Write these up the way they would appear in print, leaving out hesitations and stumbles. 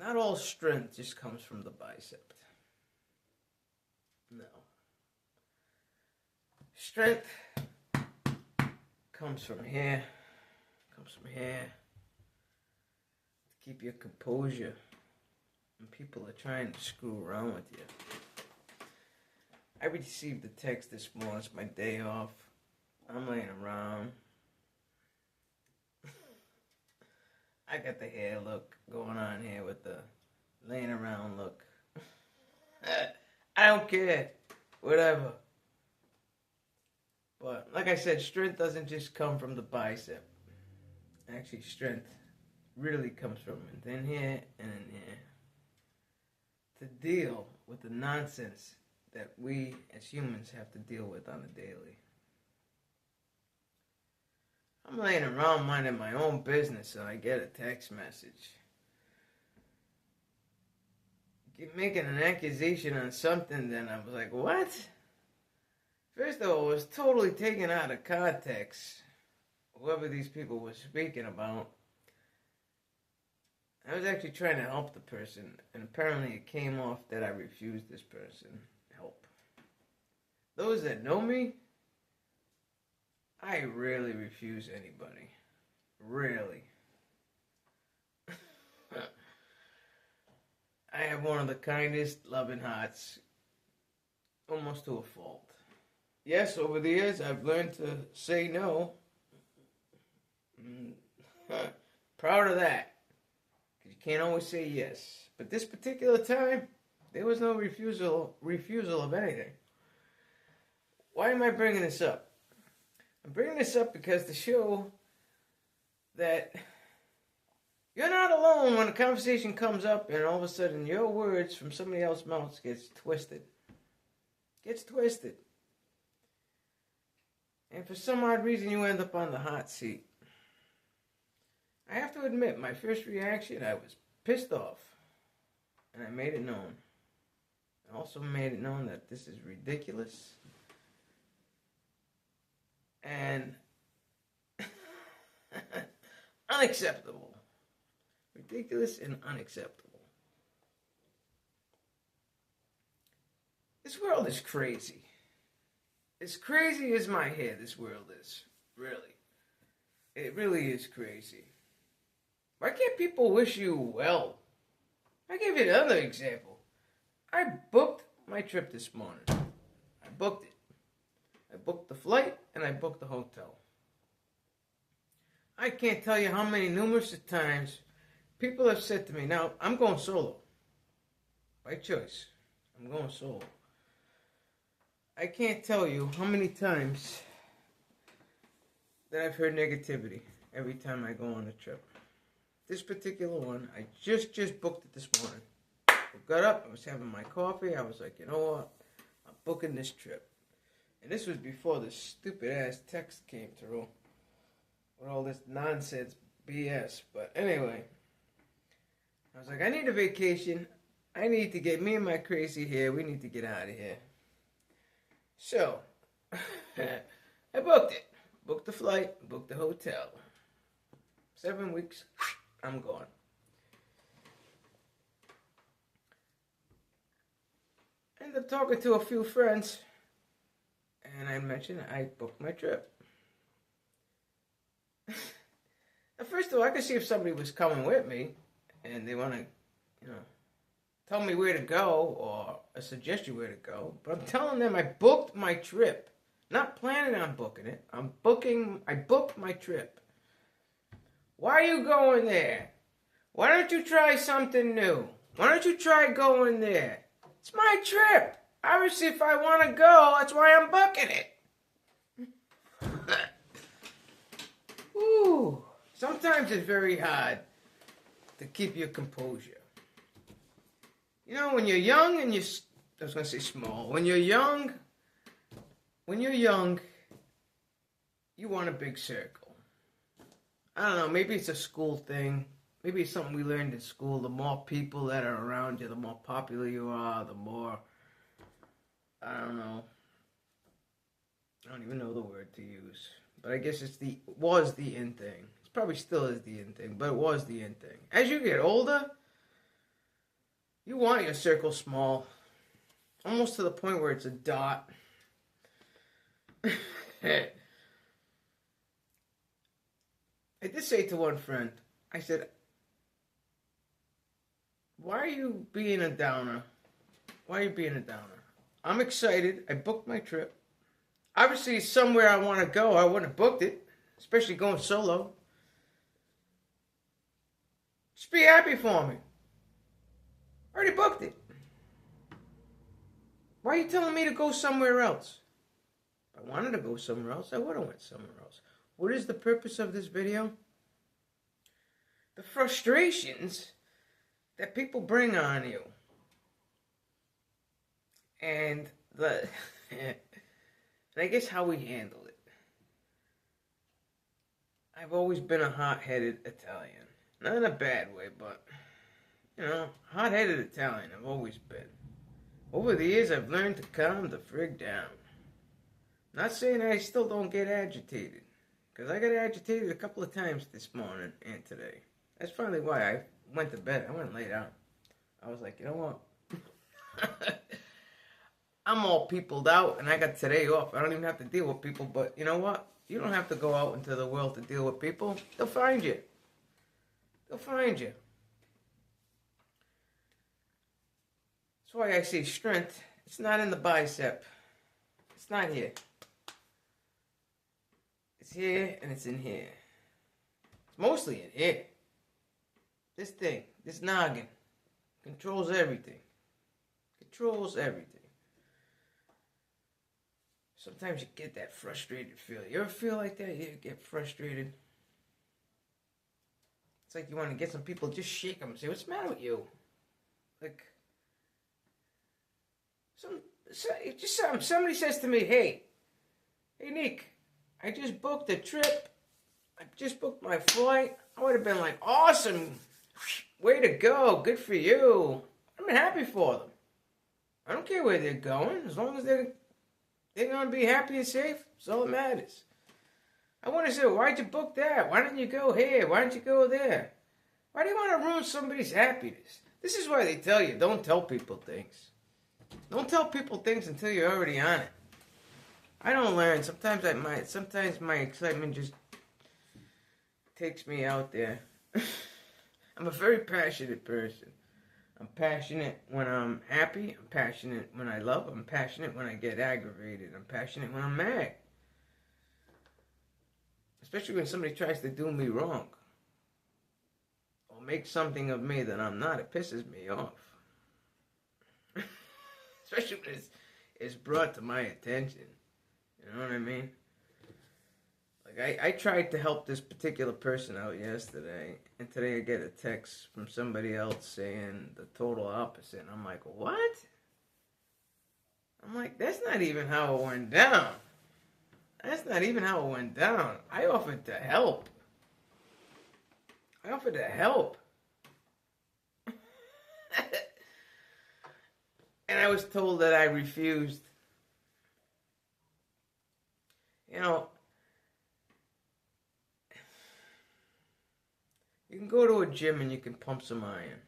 Not all strength just comes from the bicep. No. Strength comes from here. To keep your composure when people are trying to screw around with you. I received a text this morning. It's my day off. I'm laying around. I got the hair look going on here with the laying around look. I don't care. Whatever. But like I said, strength doesn't just come from the bicep. Actually, strength really comes from within here and in here. To deal with the nonsense that we as humans have to deal with on a daily. I'm laying around minding my own business and I get a text message. Making an accusation on something, then I was like, what? First of all, it was totally taken out of context. Whoever these people were speaking about. I was actually trying to help the person, and apparently it came off that I refused this person help. Those that know me, I rarely refuse anybody. Rarely. I have one of the kindest, loving hearts, almost to a fault. Yes, over the years, I've learned to say no. Proud of that. Because you can't always say yes. But this particular time, there was no refusal of anything. Why am I bringing this up? I'm bringing this up because to show that you're not alone when a conversation comes up and all of a sudden your words from somebody else's mouth gets twisted. And for some odd reason you end up on the hot seat. I have to admit, my first reaction, I was pissed off. And I made it known. I also made it known that this is ridiculous. And unacceptable. Ridiculous and unacceptable. This world is crazy. As crazy as my hair, this world is. Really. It really is crazy. Why can't people wish you well? I'll give you another example. I booked my trip this morning. I booked it. I booked the flight and I booked the hotel. I can't tell you how many numerous times people have said to me, now, I'm going solo. By choice. I'm going solo. I can't tell you how many times that I've heard negativity every time I go on a trip. This particular one, I just booked it this morning. I got up, I was having my coffee, I was like, you know what? I'm booking this trip. And this was before this stupid-ass text came through with all this nonsense BS. But anyway, I was like, I need a vacation. I need to get, me and my crazy hair, we need to get out of here. So, I booked it. Booked the flight, booked the hotel. 7 weeks, I'm gone. Ended up talking to a few friends. And I mentioned I booked my trip. Now, first of all, I could see if somebody was coming with me and they want to, tell me where to go or suggest you where to go. But I'm telling them I booked my trip. Not planning on booking it. I booked my trip. Why are you going there? Why don't you try something new? Why don't you try going there? It's my trip. Obviously, if I want to go, that's why I'm booking it. Ooh. Sometimes it's very hard to keep your composure. When you're young and I was going to say small. When you're young, you want a big circle. I don't know, maybe it's a school thing. Maybe it's something we learned in school. The more people that are around you, the more popular you are, the more, I don't know. I don't even know the word to use. But I guess it was the in thing. It probably still is the in thing, but it was the in thing. As you get older, You want your circle small, almost to the point where it's a dot. I did say to one friend, I said, why are you being a downer? Why are you being a downer? I'm excited. I booked my trip. Obviously, somewhere I want to go. I wouldn't have booked it, especially going solo. Just be happy for me. I already booked it. Why are you telling me to go somewhere else? If I wanted to go somewhere else, I would have went somewhere else. What is the purpose of this video? The frustrations that people bring on you. And and I guess how we handle it. I've always been a hot-headed Italian. Not in a bad way, but, hot-headed Italian I've always been. Over the years, I've learned to calm the frig down. Not saying I still don't get agitated, because I got agitated a couple of times this morning and today. That's finally why I went to bed. I went and laid down. I was like, you know what? I'm all peopled out, and I got today off. I don't even have to deal with people, but you know what? You don't have to go out into the world to deal with people. They'll find you. They'll find you. That's why I say strength. It's not in the bicep. It's not here. It's here, and it's in here. It's mostly in here. This thing, this noggin, controls everything. Controls everything. Sometimes you get that frustrated feeling. You ever feel like that? You get frustrated. It's like you want to get some people, just shake them and say, what's the matter with you? Like, somebody says to me, hey Nick, I just booked a trip. I just booked my flight. I would have been like, awesome. Way to go. Good for you. I'm happy for them. I don't care where they're going. As long as they're going to be happy and safe, that's all that matters. I want to say, why'd you book that? Why didn't you go here? Why didn't you go there? Why do you want to ruin somebody's happiness? This is why they tell you, don't tell people things. Don't tell people things until you're already on it. I don't learn. Sometimes my excitement just takes me out there. I'm a very passionate person. I'm passionate when I'm happy. I'm passionate when I love. I'm passionate when I get aggravated. I'm passionate when I'm mad. Especially when somebody tries to do me wrong. Or make something of me that I'm not. It pisses me off. Especially when it's brought to my attention. You know what I mean? Like, I tried to help this particular person out yesterday, and today I get a text from somebody else saying the total opposite, and I'm like, what? I'm like, that's not even how it went down. That's not even how it went down. I offered to help. And I was told that I refused. You know, you can go to a gym and you can pump some iron.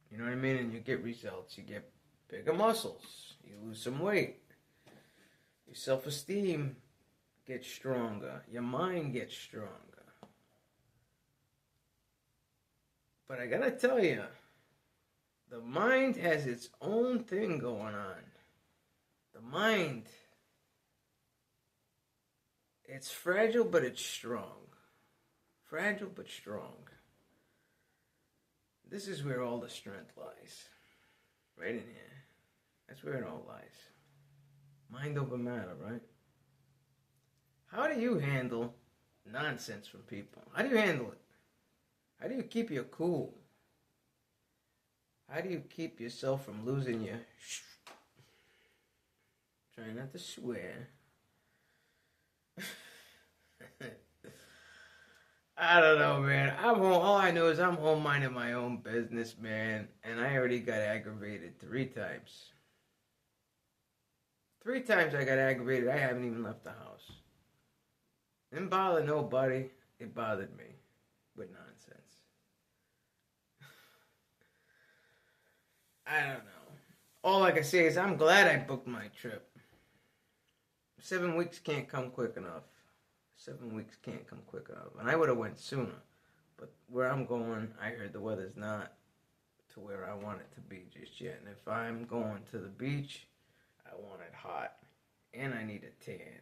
You know what I mean? And you get results. You get bigger muscles. You lose some weight. Your self-esteem gets stronger. Your mind gets stronger. But I gotta tell you, the mind has its own thing going on. The mind, it's fragile, but it's strong. Fragile, but strong. This is where all the strength lies. Right in here. That's where it all lies. Mind over matter, right? How do you handle nonsense from people? How do you handle it? How do you keep your cool? How do you keep yourself from losing your Try not to swear. I don't know, man. I'm home. All I know is I'm home minding my own business, man. And I already got aggravated 3 times. 3 times I got aggravated. I haven't even left the house. Didn't bother nobody. It bothered me with nonsense. I don't know. All I can say is I'm glad I booked my trip. 7 weeks can't come quick enough. 7 weeks can't come quick enough. And I would have went sooner. But where I'm going, I heard the weather's not to where I want it to be just yet. And if I'm going to the beach, I want it hot. And I need a tan.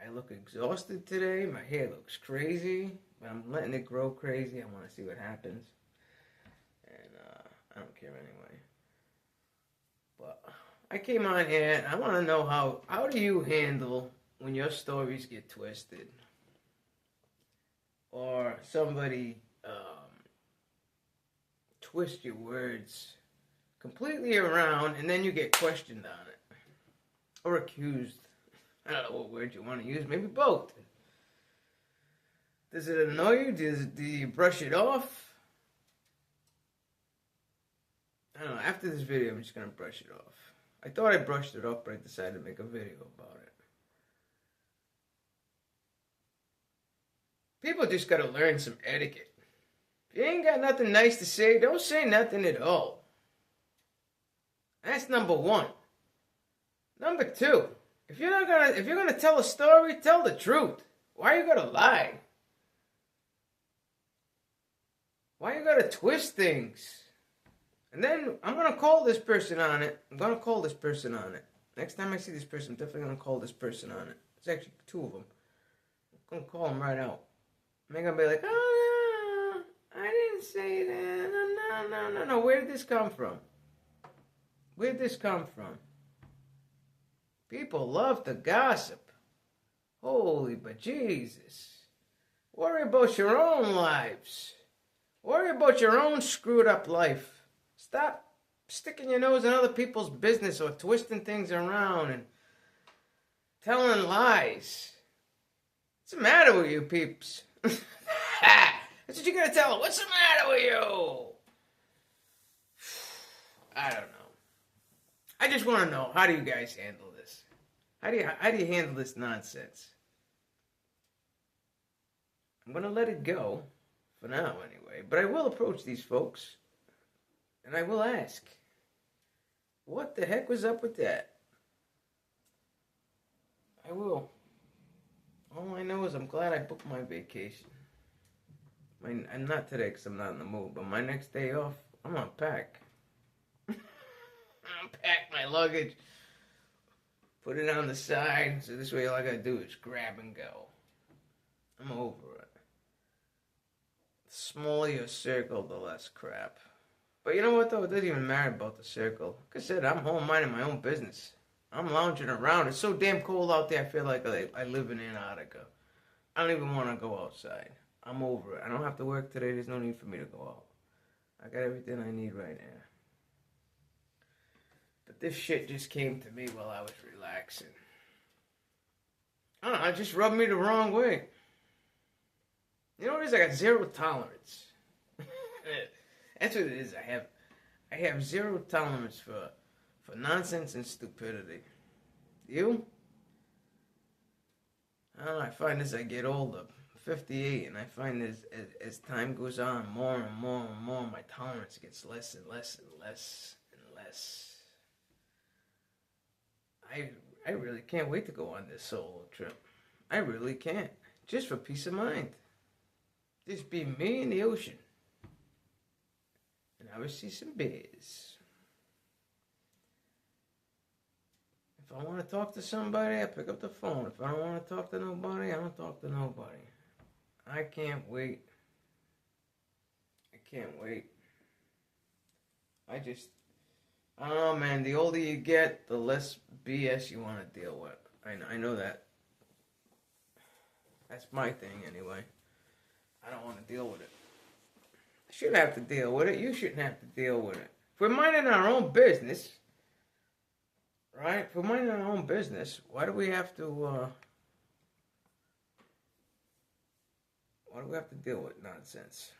I look exhausted today. My hair looks crazy. But I'm letting it grow crazy. I want to see what happens. And I don't care anyway. But I came on here and I want to know how do you handle when your stories get twisted? Or somebody twist your words completely around and then you get questioned on it. Or accused. I don't know what word you want to use. Maybe both. Does it annoy you? Do you brush it off? I don't know. After this video, I'm just going to brush it off. I thought I brushed it off, but I decided to make a video about it. People just got to learn some etiquette. If you ain't got nothing nice to say, don't say nothing at all. That's number one. Number two, if you're gonna tell a story, tell the truth. Why you gotta lie? Why you gotta twist things? And then I'm going to call this person on it. Next time I see this person, I'm definitely going to call this person on it. It's actually two of them. I'm going to call them right out. And they're going to be like, oh, no, I didn't say that. No. Where did this come from? People love to gossip. Holy but Jesus. Worry about your own lives. Worry about your own screwed up life. Stop sticking your nose in other people's business or twisting things around and telling lies. What's the matter with you peeps? That's what you're going to tell them. What's the matter with you? I don't know. I just want to know, how do you guys handle this? How do you handle this nonsense? I'm going to let it go, for now anyway. But I will approach these folks. And I will ask, what the heck was up with that? I will. All I know is I'm glad I booked my vacation. I'm not today because I'm not in the mood, but my next day off, I'm going to pack. I'll pack my luggage, put it on the side, so this way all I got to do is grab and go. I'm over it. The smaller your circle, the less crap. But you know what, though? It doesn't even matter about the circle. Like I said, I'm home minding my own business. I'm lounging around. It's so damn cold out there, I feel like I live in Antarctica. I don't even want to go outside. I'm over it. I don't have to work today. There's no need for me to go out. I got everything I need right now. But this shit just came to me while I was relaxing. I don't know, it just rubbed me the wrong way. You know what it is? I got zero tolerance. That's what it is. I have zero tolerance for nonsense and stupidity. You? I don't know, I find as I get older, 58, and I find as time goes on, more and more, my tolerance gets less and less and less and less. I really can't wait to go on this solo trip. I really can't. Just for peace of mind. Just be me and the ocean. And I would see some bears. If I want to talk to somebody, I pick up the phone. If I don't want to talk to nobody, I don't talk to nobody. I can't wait. I don't know, man. The older you get, the less BS you want to deal with. I know that. That's my thing, anyway. I don't want to deal with it. I shouldn't have to deal with it. You shouldn't have to deal with it. If we're minding our own business, right? If we're minding our own business, why do we have to, deal with nonsense?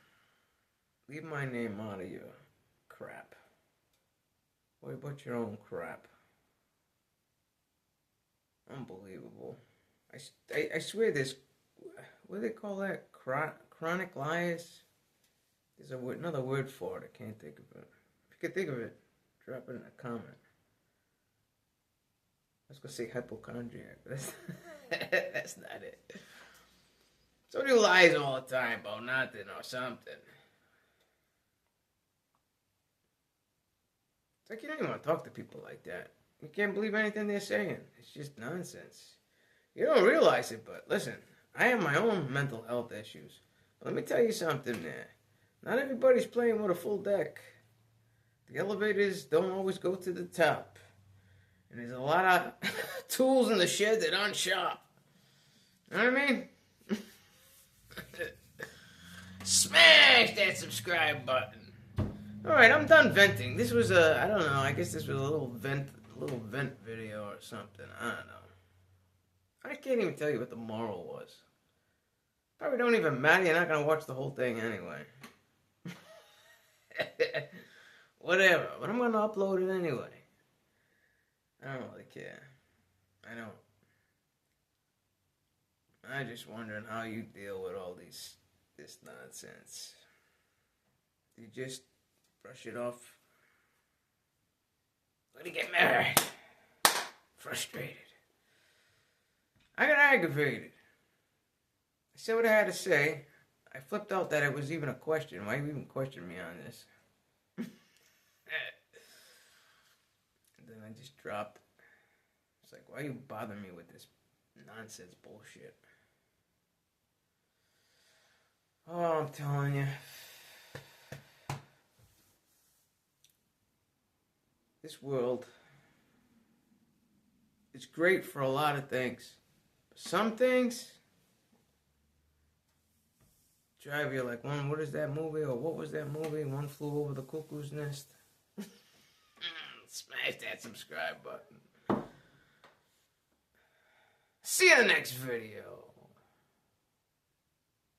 Leave my name out of your crap. Worry about your own crap. Unbelievable. I swear this, what do they call that? Chronic liars? There's another word for it. I can't think of it. If you can think of it, Drop it in a comment. I was gonna say hypochondriac, but that's not it. Somebody who lies all the time about nothing or something. It's like you don't even want to talk to people like that. You can't believe anything they're saying. It's just nonsense. You don't realize it, but listen, I have my own mental health issues. But let me tell you something there. Not everybody's playing with a full deck. The elevators don't always go to the top. And there's a lot of tools in the shed that aren't sharp. You know what I mean? Smash that subscribe button. Alright, I'm done venting. This was I don't know, I guess this was a little vent video or something. I don't know. I can't even tell you what the moral was. Probably don't even matter. You're not going to watch the whole thing anyway. Whatever. But I'm going to upload it anyway. I don't really care. I don't. I'm just wondering how you deal with all this nonsense. You just brush it off. When you get mad, frustrated. I got aggravated. I said what I had to say. I flipped out that it was even a question. Why you even question me on this? And then I just dropped. It's like, why you bother me with this nonsense bullshit? Oh, I'm telling you. This world is great for a lot of things. But some things drive you like, what is that movie? Or what was that movie? One Flew Over the Cuckoo's Nest. Smash that subscribe button. See you in the next video.